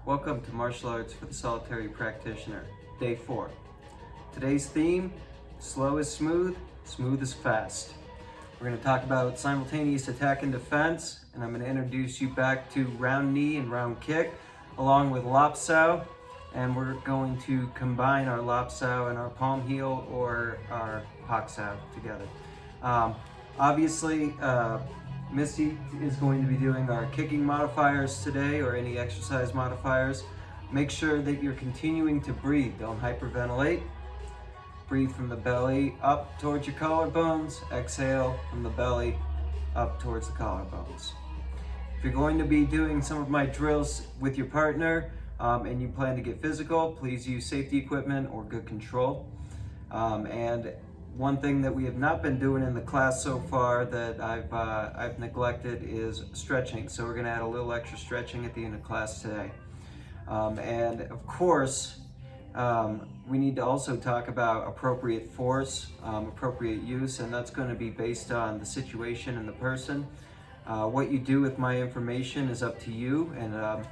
Welcome to Martial Arts for the Solitary Practitioner, Day 4. Today's theme, slow is smooth, smooth is fast. We're going to talk about simultaneous attack and defense, and I'm going to introduce you back to round knee and round kick, along with lop sao, and we're going to combine our lop sao and our palm heel or our pak sao together. Obviously, Misty is going to be doing our kicking modifiers today, or any exercise modifiers. Make sure that you're continuing to breathe. Don't hyperventilate. Breathe from the belly up towards your collarbones. Exhale from the belly up towards the collarbones. If you're going to be doing some of my drills with your partner and you plan to get physical, please use safety equipment or good control. And one thing that we have not been doing in the class so far that I've neglected is stretching. So we're going to add a little extra stretching at the end of class today. And of course, we need to also talk about appropriate force, appropriate use, and that's going to be based on the situation and the person. What you do with my information is up to you. And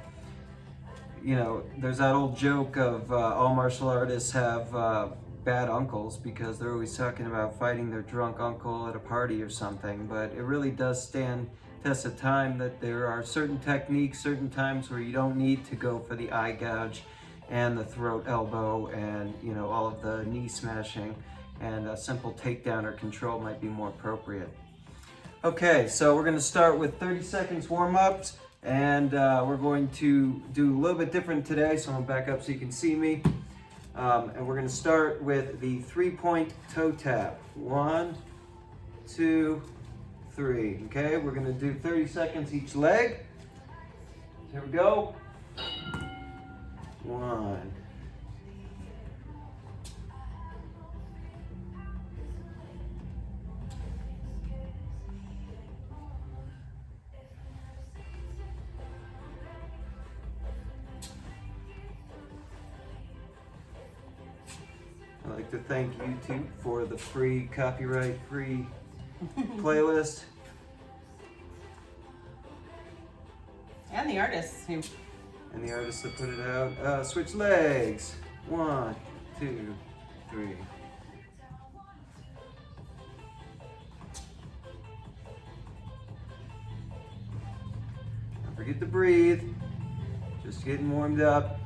you know, there's that old joke of all martial artists have bad uncles because they're always talking about fighting their drunk uncle at a party or something, but it really does stand test of time that there are certain techniques, certain times where you don't need to go for the eye gouge and the throat elbow and, you know, all of the knee smashing, and a simple takedown or control might be more appropriate. Okay, so we're going to start with 30 seconds warm-ups, and we're going to do a little bit different today, so I'm going to back up so you can see me. And we're going to start with the 3-point toe tap. 1, 2, 3. Okay, we're going to do 30 seconds each leg. Here we go. 1. 'd like to thank YouTube for the free, copyright-free playlist. And the artists. And the artists that put it out. Switch legs. 1, 2, 3. Don't forget to breathe. Just getting warmed up.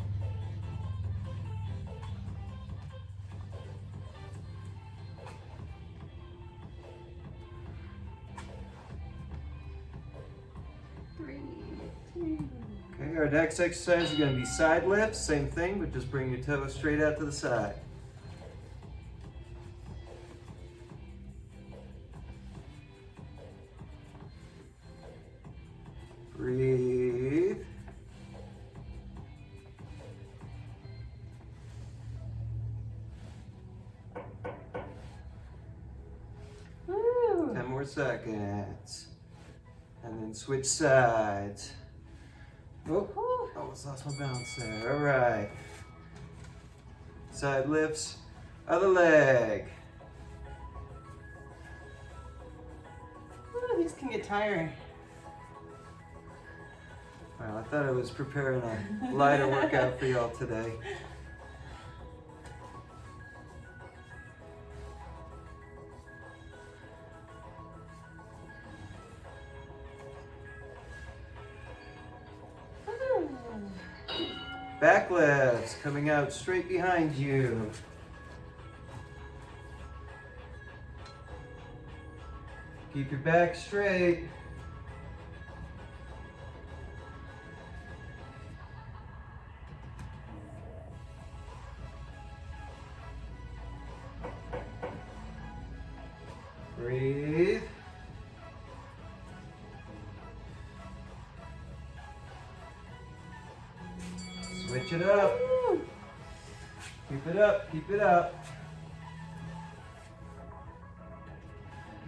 Okay, our next exercise is going to be side lifts. Same thing, but just bring your toes straight out to the side. Breathe. Woo. 10 more seconds. And then switch sides. Oh, almost lost my balance there. All right. Side lifts, other leg. Ooh, these can get tiring. Well, I thought I was preparing a lighter workout for y'all today. Back lifts coming out straight behind you. Keep your back straight. Breathe. Switch it up. Keep it up, keep it up.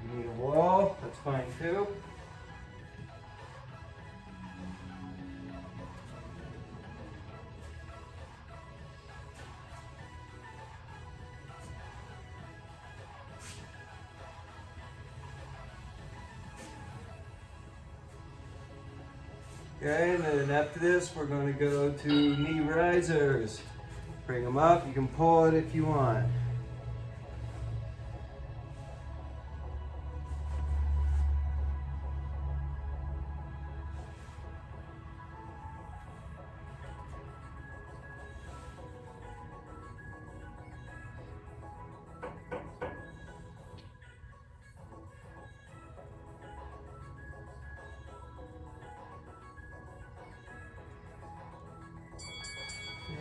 You need a wall, that's fine too. Okay, and then after this, we're going to go to knee risers. Bring them up. You can pull it if you want.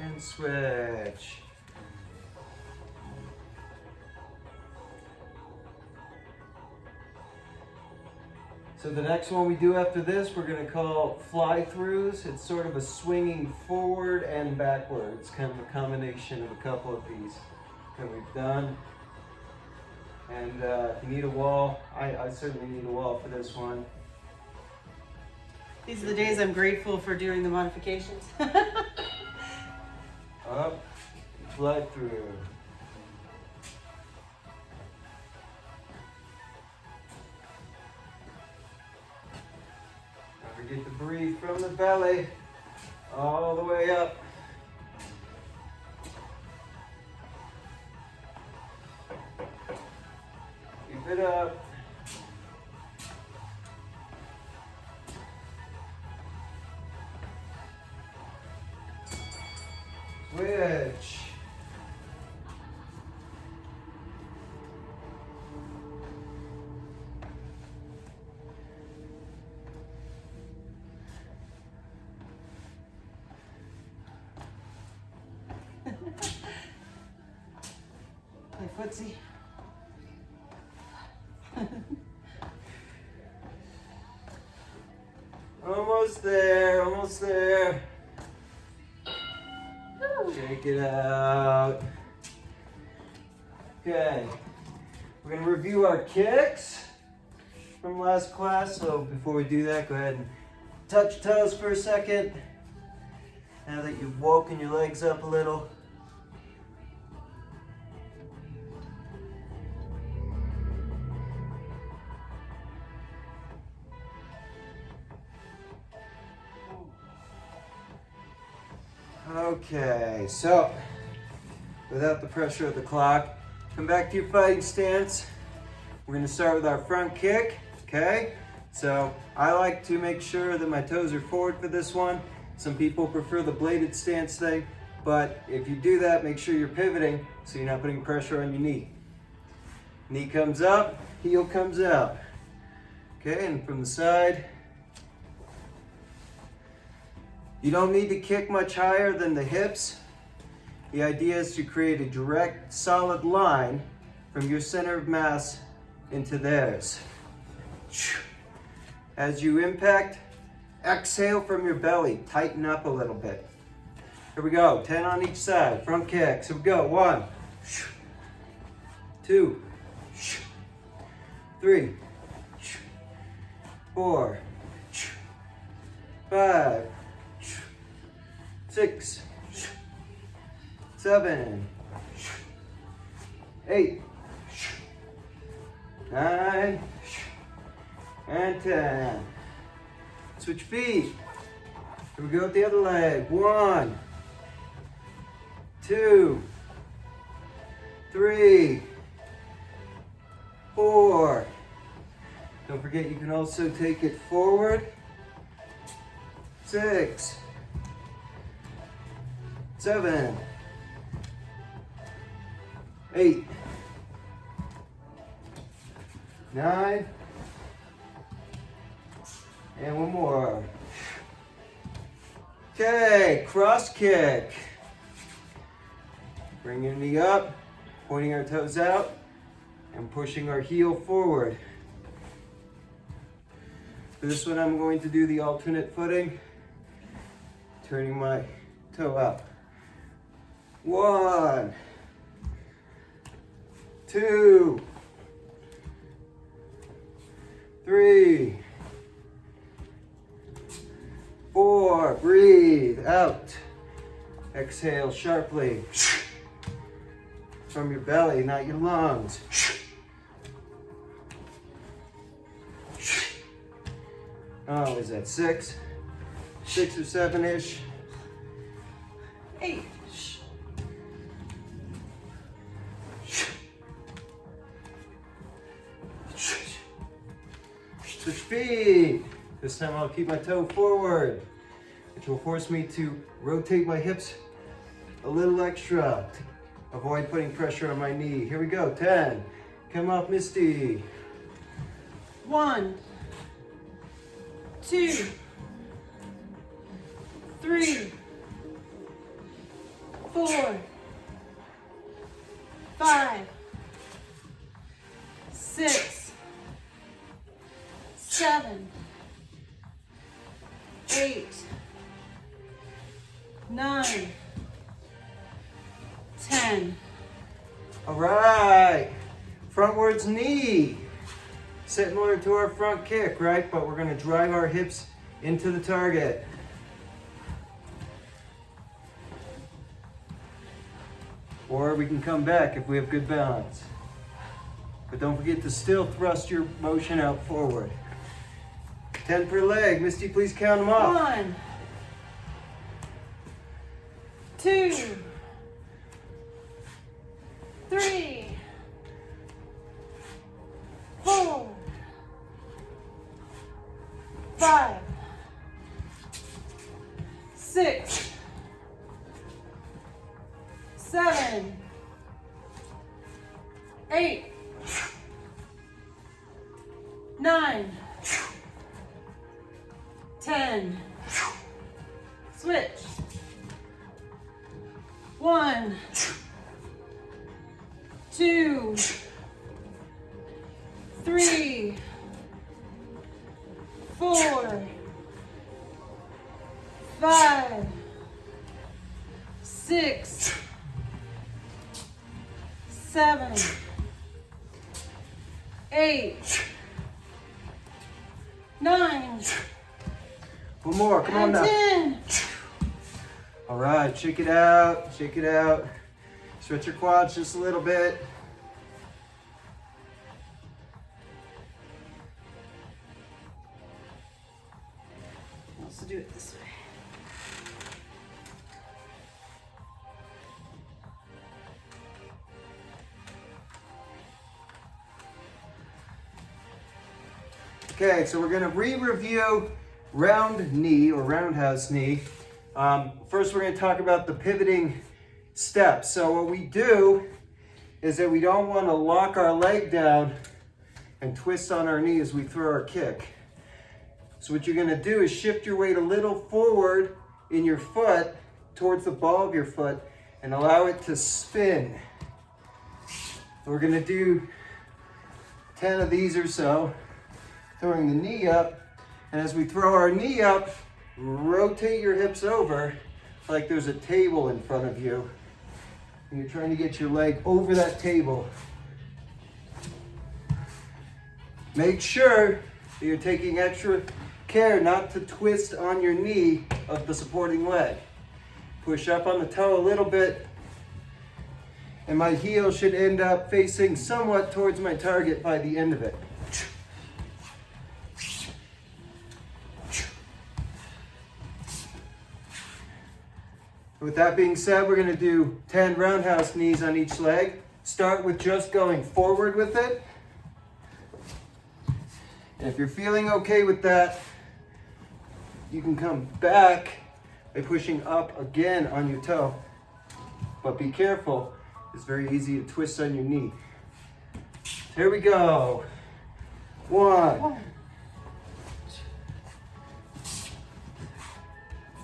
And switch. So the next one we do after this, we're going to call fly-throughs. It's sort of a swinging forward and backwards, kind of a combination of a couple of these that we've done. And if you need a wall, I certainly need a wall for this one. These are the days I'm grateful for doing the modifications. Up, fly through. Don't forget to breathe from the belly all the way up. Keep it up. Switch. Play footsie. Almost there, almost there. Shake it out. Okay, we're going to review our kicks from last class. So before we do that, go ahead and touch toes for a second. Now that you've woken your legs up a little. Okay, so without the pressure of the clock, come back to your fighting stance. We're going to start with our front kick, okay? So I like to make sure that my toes are forward for this one. Some people prefer the bladed stance thing, but if you do that, make sure you're pivoting so you're not putting pressure on your knee. Knee comes up, heel comes out. Okay, and from the side. You don't need to kick much higher than the hips. The idea is to create a direct, solid line from your center of mass into theirs. As you impact, exhale from your belly. Tighten up a little bit. Here we go. 10 on each side. Front kicks. Here we go. 1, 2, 3, 4, 5, 6, 7, 8, 9, and 10. Switch feet. Here we go with the other leg. 1, 2, 3, 4. Don't forget you can also take it forward. 6, 7, 8, 9, and one more. Okay, cross kick. Bring your knee up, pointing our toes out, and pushing our heel forward. For this one, I'm going to do the alternate footing, turning my toe up. 1, 2, 3, 4, breathe out. Exhale sharply from your belly, not your lungs. Oh, is that 6, 6 or 7-ish. 8. Switch feet. This time I'll keep my toe forward, which will force me to rotate my hips a little extra to avoid putting pressure on my knee. Here we go, 10. Come up, Misty. 1, 2, 3, 4, 5, 6, 7, 8, 9, 10. All right, frontwards knee. Similar to our front kick, right? But we're gonna drive our hips into the target. Or we can come back if we have good balance. But don't forget to still thrust your motion out forward. 10 per leg. Misty, please count them off. 1, 2, 3, 4, 5, 6, 7, 8, 9, 10. Switch. 1, 2, 3, 4, 5, 6, 7, 8, 9, One more, come on and now. 10. All right, shake it out, shake it out. Stretch your quads just a little bit. Also do it this way. Okay, so we're gonna re-review round knee or roundhouse knee. First, we're gonna talk about the pivoting steps. So what we do is that we don't wanna lock our leg down and twist on our knee as we throw our kick. So what you're gonna do is shift your weight a little forward in your foot towards the ball of your foot and allow it to spin. So we're gonna do 10 of these or so, throwing the knee up. And as we throw our knee up, rotate your hips over like there's a table in front of you. And you're trying to get your leg over that table. Make sure that you're taking extra care not to twist on your knee of the supporting leg. Push up on the toe a little bit, and my heel should end up facing somewhat towards my target by the end of it. With that being said, we're gonna do 10 roundhouse knees on each leg. Start with just going forward with it. And if you're feeling okay with that, you can come back by pushing up again on your toe. But be careful, it's very easy to twist on your knee. Here we go. 1,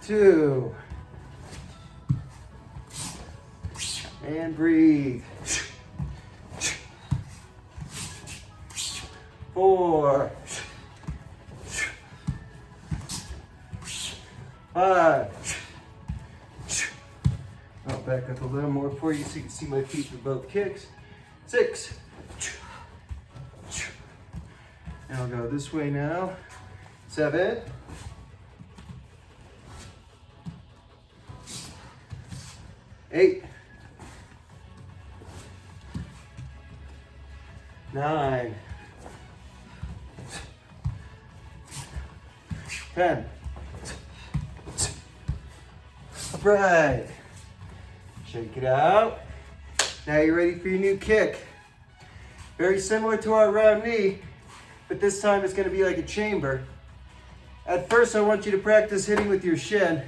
2, and breathe. 4, 5. I'll back up a little more for you so you can see my feet for both kicks. 6. And I'll go this way now. 7. 8. 9. 10. right. Shake it out. Now you're ready for your new kick. Very similar to our round knee, but this time it's going to be like a chamber. At first, I want you to practice hitting with your shin.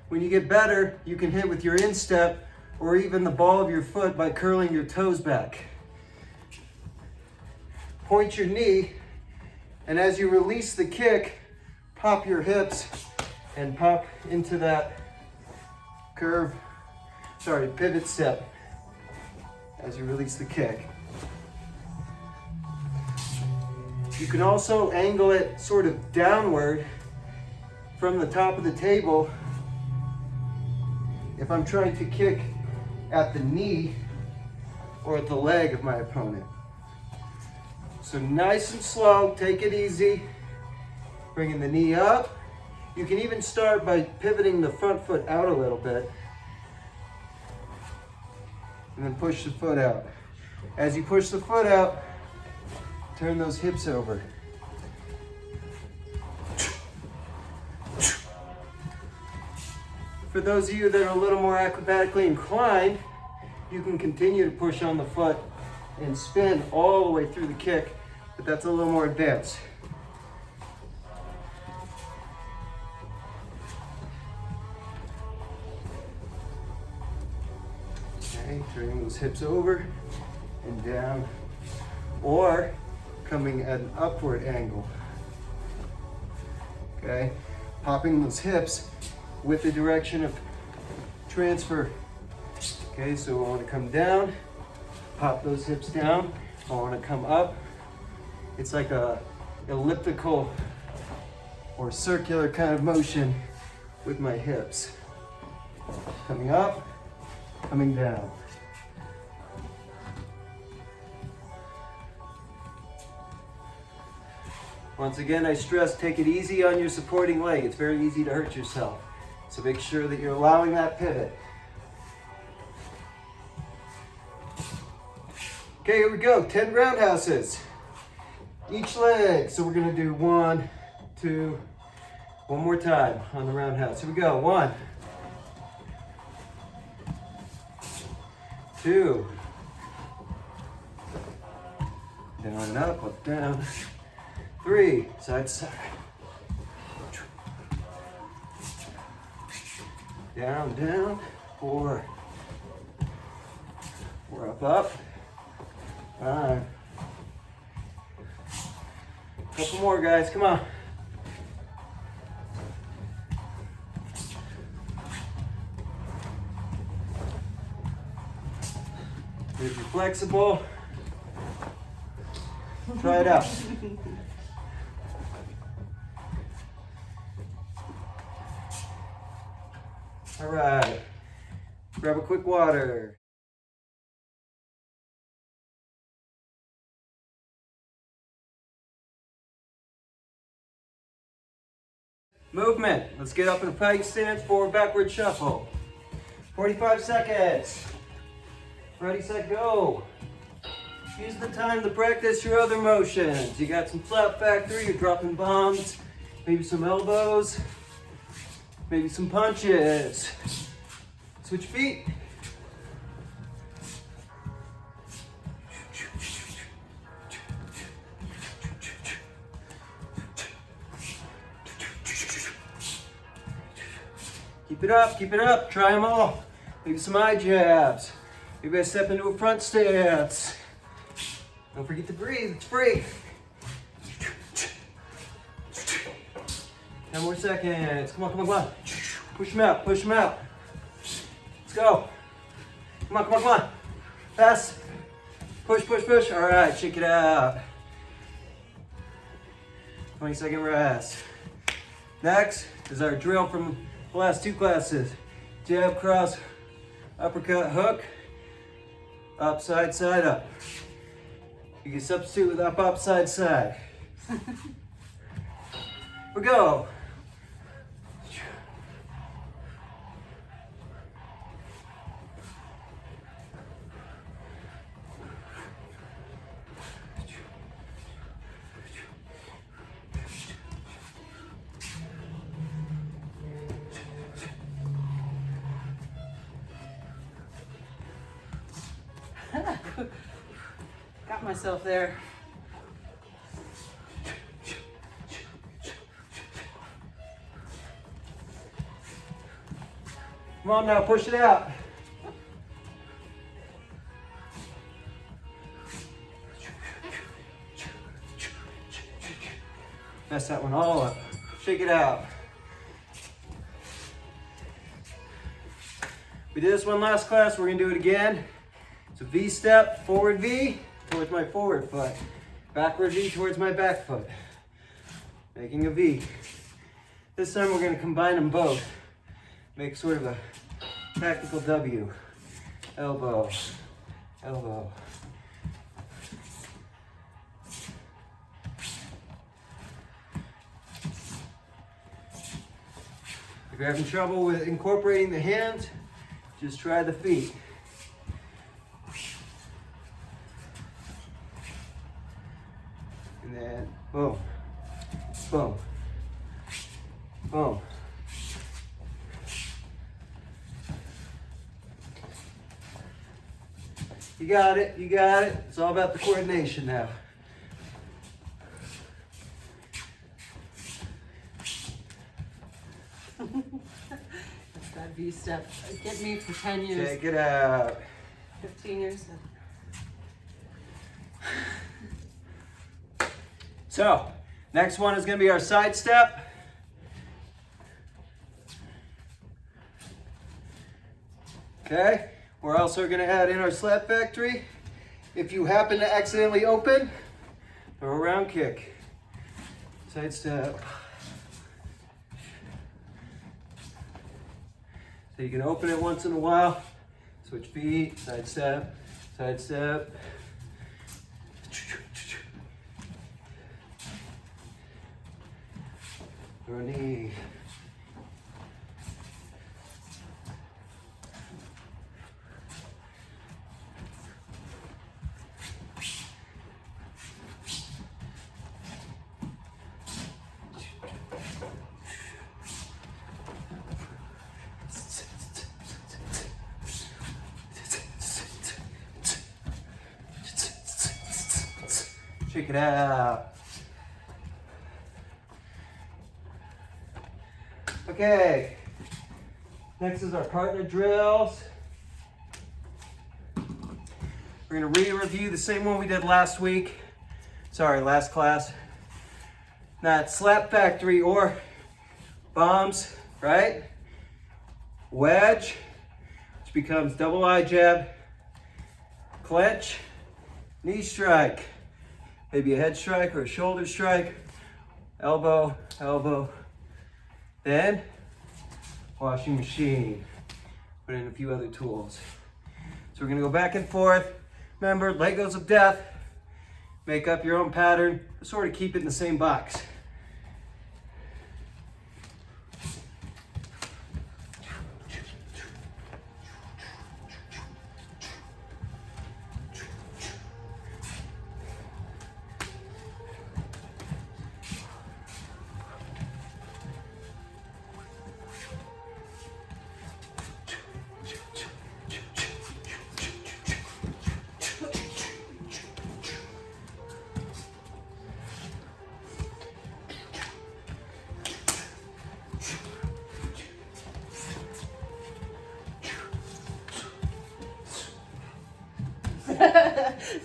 When you get better, you can hit with your instep or even the ball of your foot by curling your toes back. Point your knee, and as you release the kick, pop your hips and pop into that pivot step as you release the kick. You can also angle it sort of downward from the top of the table if I'm trying to kick at the knee or at the leg of my opponent. So nice and slow, take it easy, bringing the knee up. You can even start by pivoting the front foot out a little bit and then push the foot out. As you push the foot out, turn those hips over. For those of you that are a little more acrobatically inclined, you can continue to push on the foot and spin all the way through the kick, but that's a little more advanced. Okay, turning those hips over and down, or coming at an upward angle. Okay, popping those hips with the direction of transfer. Okay, so I want to come down, pop those hips down. I want to come up. It's like a elliptical or circular kind of motion with my hips. Coming up, coming down. Once again, I stress, take it easy on your supporting leg. It's very easy to hurt yourself. So make sure that you're allowing that pivot. Okay, here we go, 10 roundhouses. Each leg, so we're gonna do 1, 2, one more time on the roundhouse. Here we go, 1, 2, down and up, down. 3, side to side. Down, down. 4. 4, up. 5. Couple more, guys. Come on. If you're flexible, try it out. All right, grab a quick water. Movement. Let's get up in a pike stance, forward, backward shuffle. 45 seconds. Ready, set, go. Use the time to practice your other motions. You got some flap factory, you're dropping bombs, maybe some elbows, maybe some punches. Switch feet. Keep it up, try them all. Maybe some eye jabs. Maybe I step into a front stance. Don't forget to breathe, it's free. 10 more seconds, come on. Push them out. Let's go. Come on. Fast. Push. All right, shake it out. 20-second rest. Next is our drill from the last 2 classes. Jab, cross, uppercut, hook, up, side, up. You can substitute with up, side. Here we go. Got myself there. Come on now, push it out. Mess that one all up. Shake it out. We did this one last class, we're gonna do it again. It's a V step, forward V towards my forward foot. Backward V towards my back foot. Making a V. This time we're gonna combine them both. Make sort of a tactical W. Elbow, elbow. If you're having trouble with incorporating the hands, just try the feet. And then boom, boom, boom. You got it, you got it. It's all about the coordination now. That's that V step. Get me for 10 years. Take it out. 15 years. So, next one is going to be our side step. Okay, we're also going to add in our slap factory. If you happen to accidentally open, throw a round kick. Side step. So you can open it once in a while. Switch feet, side step, side step. Throw a knee. Check it out. Okay, next is our partner drills. We're going to re-review the same one we did last week. Sorry, last class. That's slap factory or bombs, right? Wedge, which becomes double eye jab, clench, knee strike, maybe a head strike or a shoulder strike, elbow, elbow. Then, washing machine. Put in a few other tools. So we're gonna go back and forth. Remember, Legos of death. Make up your own pattern. Sort of keep it in the same box.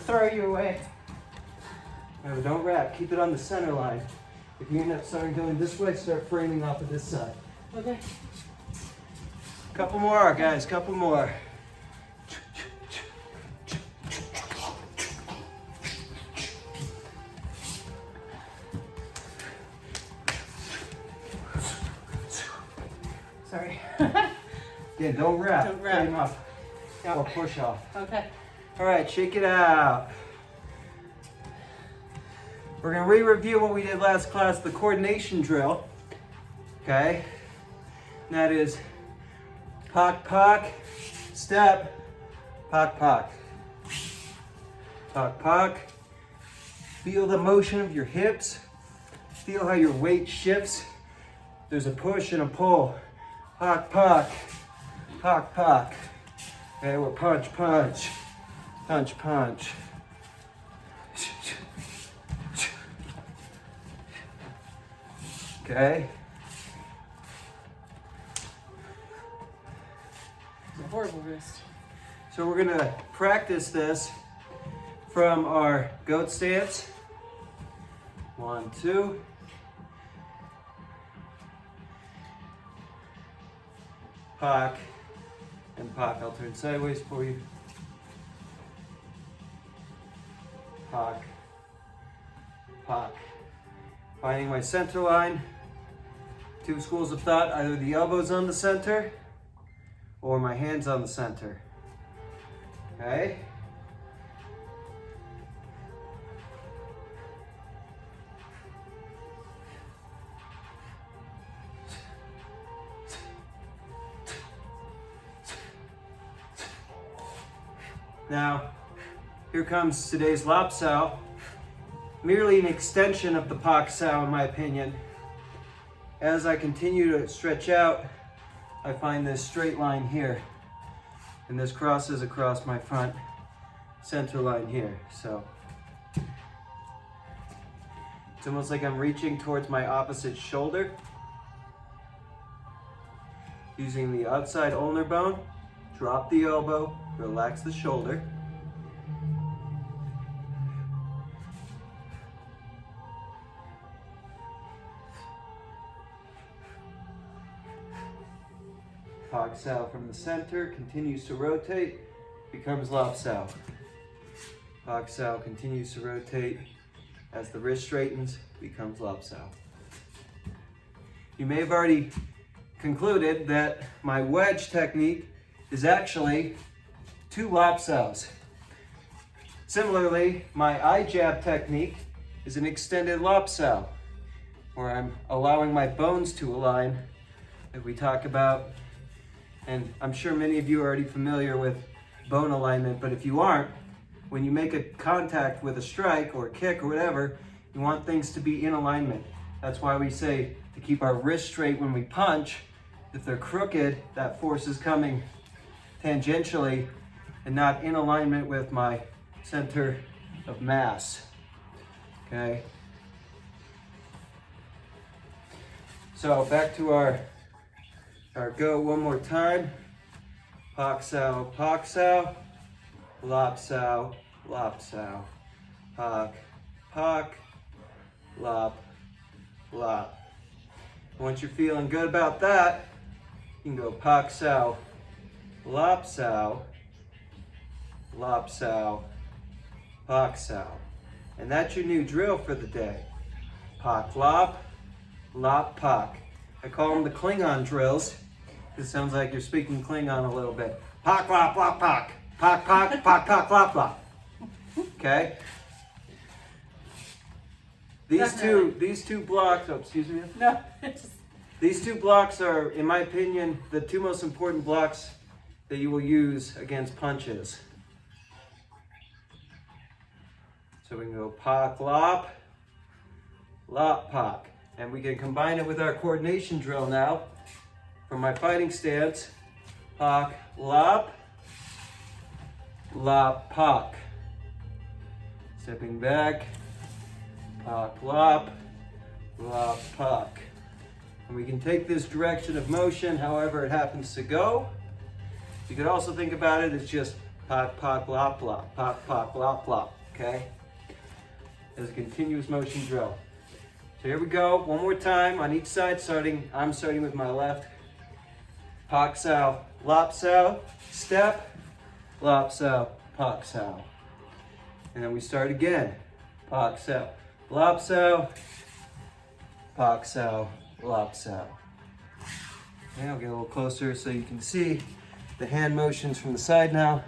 Throw you away. Remember, don't wrap. Keep it on the center line. If you end up starting going this way, start framing off of this side. Okay. Couple more, guys. Couple more. Sorry. Again, don't wrap. Don't wrap. Frame off. Yep. Or push off. Okay. All right, shake it out. We're gonna re-review what we did last class, the coordination drill. Okay? And that is pock, pock, step, pock, pock. Pock, pock. Feel the motion of your hips. Feel how your weight shifts. There's a push and a pull. Pock, pock, pock, pock. Okay, we're punch, punch. Punch, punch. Okay. It's a horrible wrist. So we're gonna practice this from our goat stance. 1, 2. Pock and pock. I'll turn sideways for you. Pock, pock. Finding my center line. 2 schools of thought, either the elbows on the center or my hands on the center. Okay? Now, here comes today's lop sao. Merely an extension of the pak sao in my opinion. As I continue to stretch out, I find this straight line here. And this crosses across my front center line here. So it's almost like I'm reaching towards my opposite shoulder. Using the outside ulnar bone, drop the elbow, relax the shoulder. Pak sao from the center, continues to rotate, becomes lop sao. Pak sao continues to rotate as the wrist straightens, becomes lop sao. You may have already concluded that my wedge technique is actually 2 lop saos. Similarly, my eye jab technique is an extended lop sao, where I'm allowing my bones to align, that we talk about. And I'm sure many of you are already familiar with bone alignment, but if you aren't, when you make a contact with a strike or a kick or whatever, you want things to be in alignment. That's why we say to keep our wrists straight when we punch. If they're crooked, that force is coming tangentially and not in alignment with my center of mass. Okay? So back to our go one more time. Pak sao, lop sao, lop sao. Pak, pak, lop, lop. Once you're feeling good about that, you can go pak sao, lop sao, lop sao, pak sao. And that's your new drill for the day. Pak lop, lop pak. I call them the Klingon drills. It sounds like you're speaking Klingon a little bit. Pak lop lop pak. Pak pak pak pak lop lop. Okay? These two blocks, oh excuse me. No. These 2 blocks are, in my opinion, the 2 most important blocks that you will use against punches. So we can go pak lop, lop pak. And we can combine it with our coordination drill now. From my fighting stance, pak lop, lop pak. Stepping back, pak lop, lop pak. And we can take this direction of motion however it happens to go. You could also think about it as just pak pak lop lop, pak pak lop lop, okay? As a continuous motion drill. So here we go, one more time on each side, I'm starting with my left. Pak sao, lop sao, step, lop sao, pak sao. And then we start again. Pak sao, lop sao, pak sao, lop sao. And I'll get a little closer so you can see the hand motions from the side now.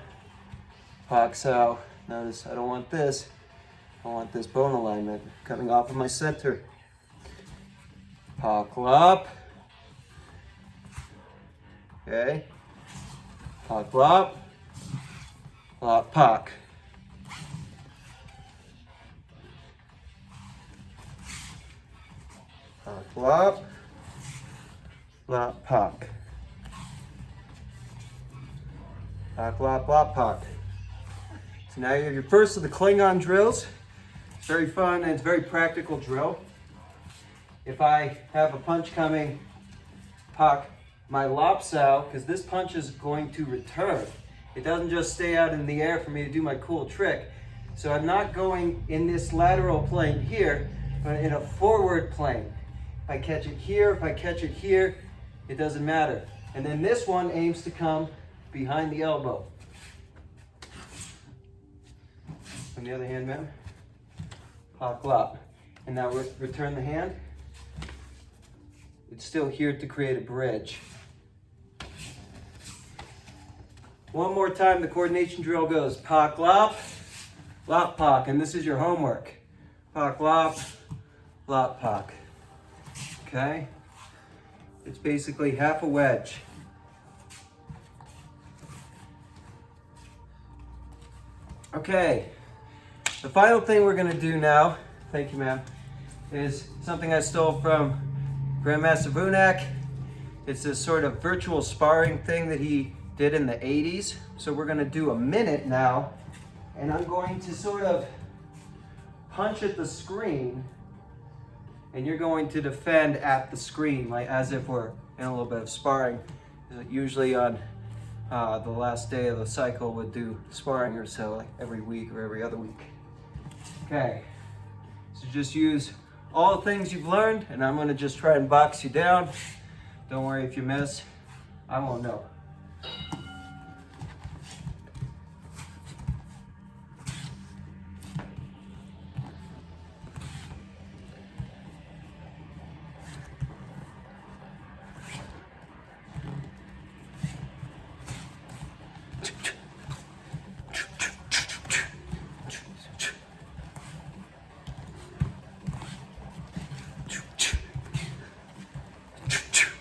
Pak sao, notice I don't want this. I want this bone alignment coming off of my center. Pak lop. Okay. Pak lop. Lop pak. Pak lop. Lop pak. Pak lop lop pak. So now you have your first of the Klingon drills. It's very fun and it's a very practical drill. If I have a punch coming, pak my lopsao, because this punch is going to return. It doesn't just stay out in the air for me to do my cool trick. So I'm not going in this lateral plane here, but in a forward plane. If I catch it here, if I catch it here, it doesn't matter. And then this one aims to come behind the elbow. On the other hand, man, pak lop. And now return the hand. It's still here to create a bridge. One more time, the coordination drill goes pak lop, lop pak, and this is your homework. Pak lop, lop pak. Okay? It's basically half a wedge. Okay, the final thing we're gonna do now, thank you ma'am, is something I stole from Grandmaster Vunak. It's this sort of virtual sparring thing that he did in the 80s. So we're gonna do a minute now, and I'm going to sort of punch at the screen, and you're going to defend at the screen, like as if we're in a little bit of sparring. Usually on the last day of the cycle, we'll do sparring or so, like every week or every other week. Okay, so just use all the things you've learned, and I'm gonna just try and box you down. Don't worry if you miss, I won't know.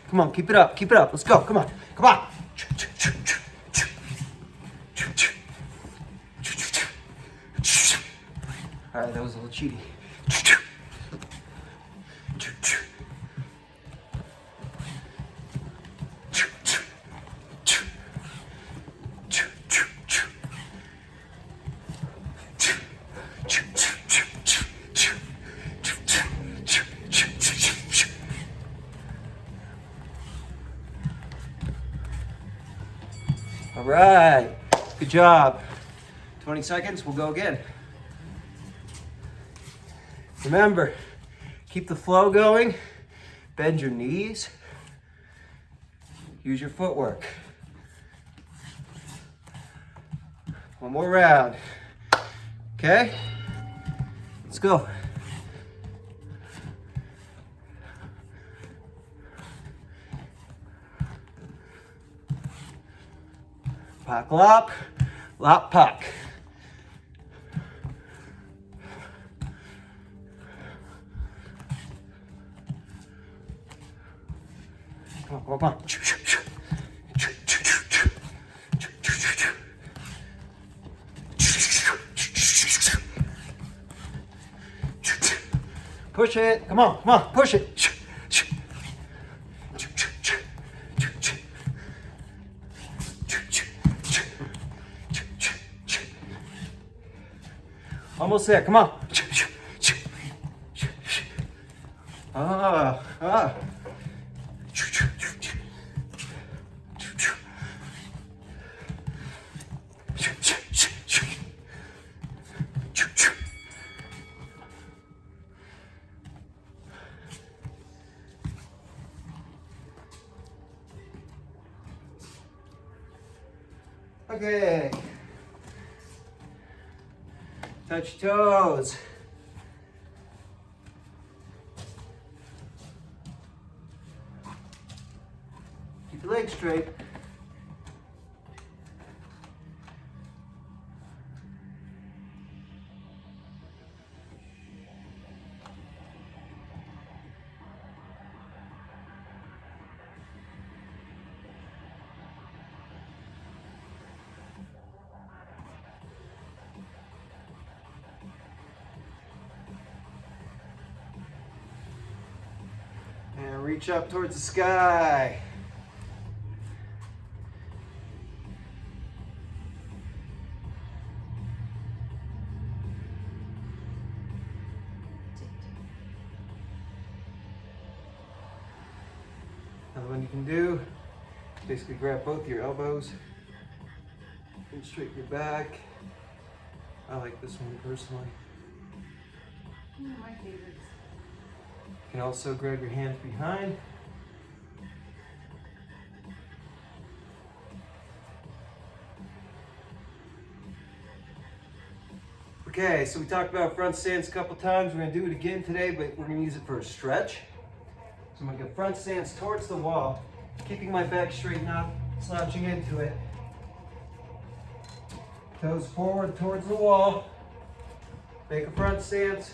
Come on, keep it up, let's go, come on, come on. All right, that was a little cheaty. All right, good job. 20 seconds, we'll go again. Remember, keep the flow going, bend your knees, use your footwork. One more round, okay? Let's go. Pak lop, lop pak. Come on, come on. Push it, come on, push it. Almost there, come on. Ah. Okay. Touch toes. Keep your legs straight. And reach up towards the sky. Another one you can do, basically grab both your elbows and straighten your back. I like this one personally. One of my favorites. You can also grab your hands behind. Okay, so we talked about front stance a couple times. We're gonna do it again today, but we're gonna use it for a stretch. So I'm gonna go front stance towards the wall, keeping my back straightened up, slouching into it. Toes forward towards the wall. Make a front stance,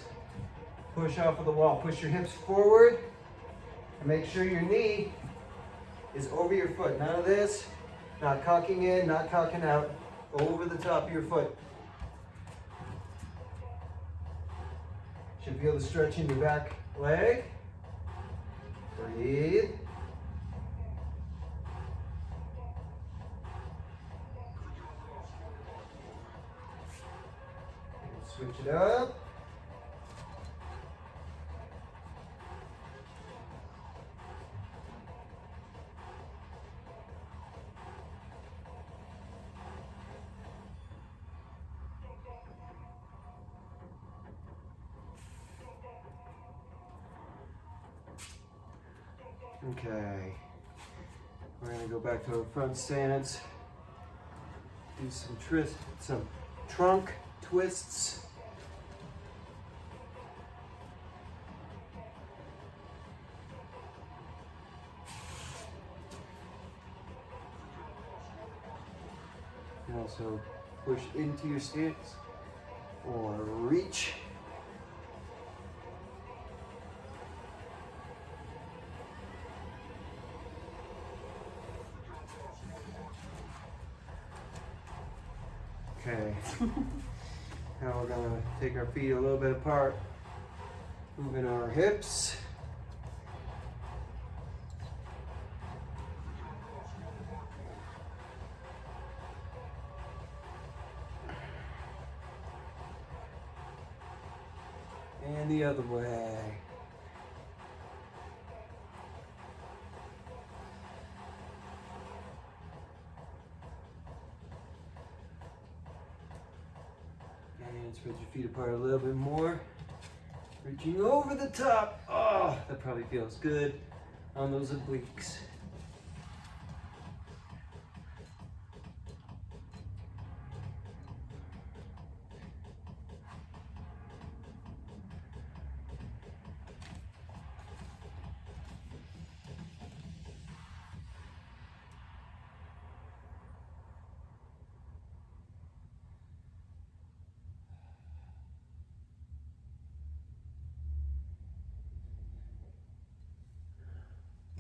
push off of the wall. Push your hips forward, and make sure your knee is over your foot. None of this, not cocking in, not cocking out, over the top of your foot. Should feel the stretch in your back leg. Breathe. And switch it up. Okay, we're gonna go back to our front stance. Do some trunk twists. And also push into your stance or reach. Okay, now we're gonna take our feet a little bit apart, moving our hips. And the other way. And spread your feet apart a little bit more. Reaching over the top. Oh, that probably feels good on those obliques.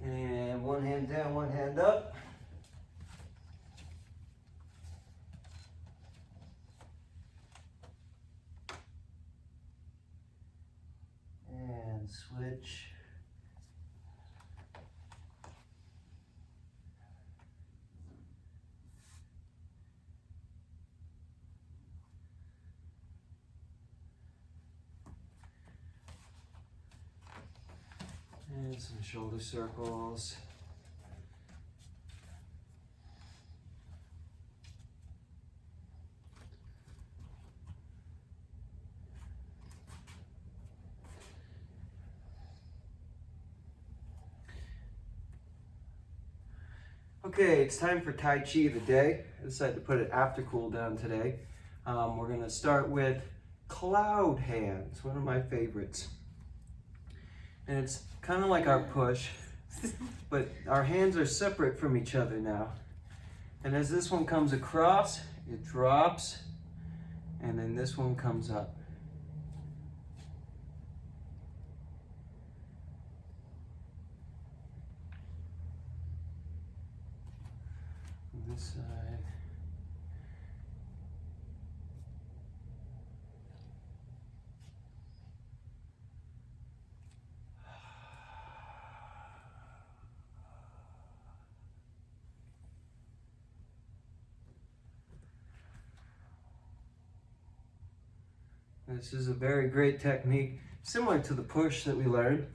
And one hand down, one hand up. And switch. And some shoulder circles. Okay, it's time for Tai Chi of the day. I decided to put it after cool down today. We're gonna start with cloud hands, one of my favorites. And it's kind of like our push, but our hands are separate from each other now. And as this one comes across, it drops, and then this one comes up. On this side. This is a very great technique, similar to the push that we learned.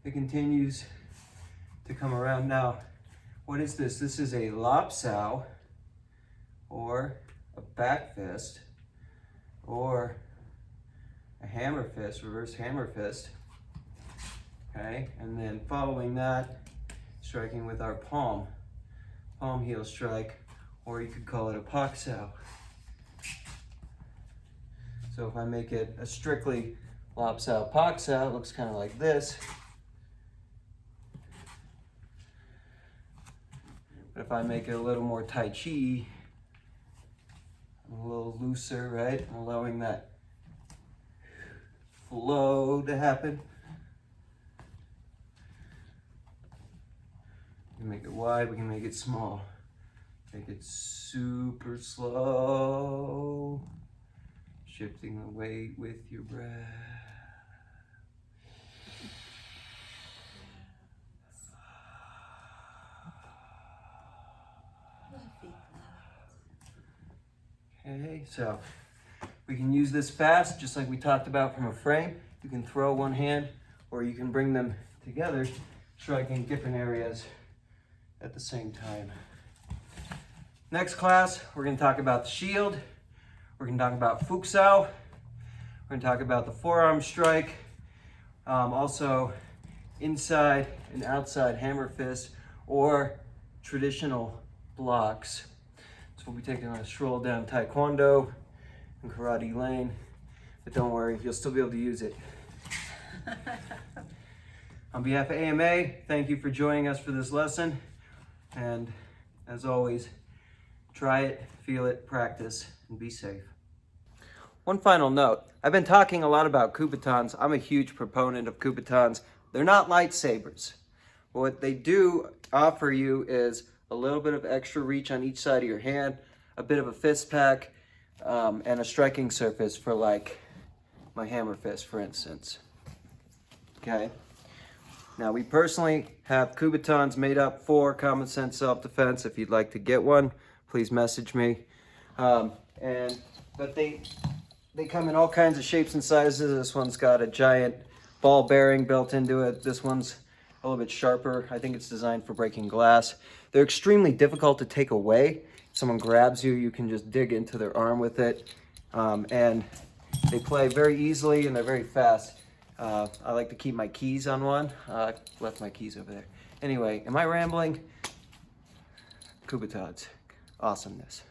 it continues to come around. Now, what is this? This is a lop sao, or a back fist, or a hammer fist, reverse hammer fist. Okay, and then following that, striking with our palm heel strike, or you could call it a pak sao. So if I make it a strictly lop sao pak sao, it looks kind of like this. But if I make it a little more tai chi, a little looser, right? I'm allowing that flow to happen. We can make it wide, we can make it small. Make it super slow. Shifting the weight with your breath. Okay, so we can use this fast, just like we talked about from a frame. You can throw one hand, or you can bring them together, striking different areas at the same time. Next class, we're going to talk about the shield. We're going to talk about fuksao. We're going to talk about the forearm strike. Also, inside and outside hammer fist, or traditional blocks. So we'll be taking a stroll down Taekwondo and Karate Lane. But don't worry, you'll still be able to use it. On behalf of AMA, thank you for joining us for this lesson. And as always, try it, feel it, practice, and be safe. One final note. I've been talking a lot about Kubotans. I'm a huge proponent of Kubotans. They're not lightsabers. What they do offer you is a little bit of extra reach on each side of your hand, a bit of a fist pack, and a striking surface for like my hammer fist, for instance. Okay. Now, we personally have Kubotans made up for common sense self-defense. If you'd like to get one, please message me. But they come in all kinds of shapes and sizes. This one's got a giant ball bearing built into it. This one's a little bit sharper. I think it's designed for breaking glass. They're extremely difficult to take away. If someone grabs you, you can just dig into their arm with it. And they play very easily and they're very fast. I like to keep my keys on one. I left my keys over there. Anyway, am I rambling? Kubotans. Awesomeness.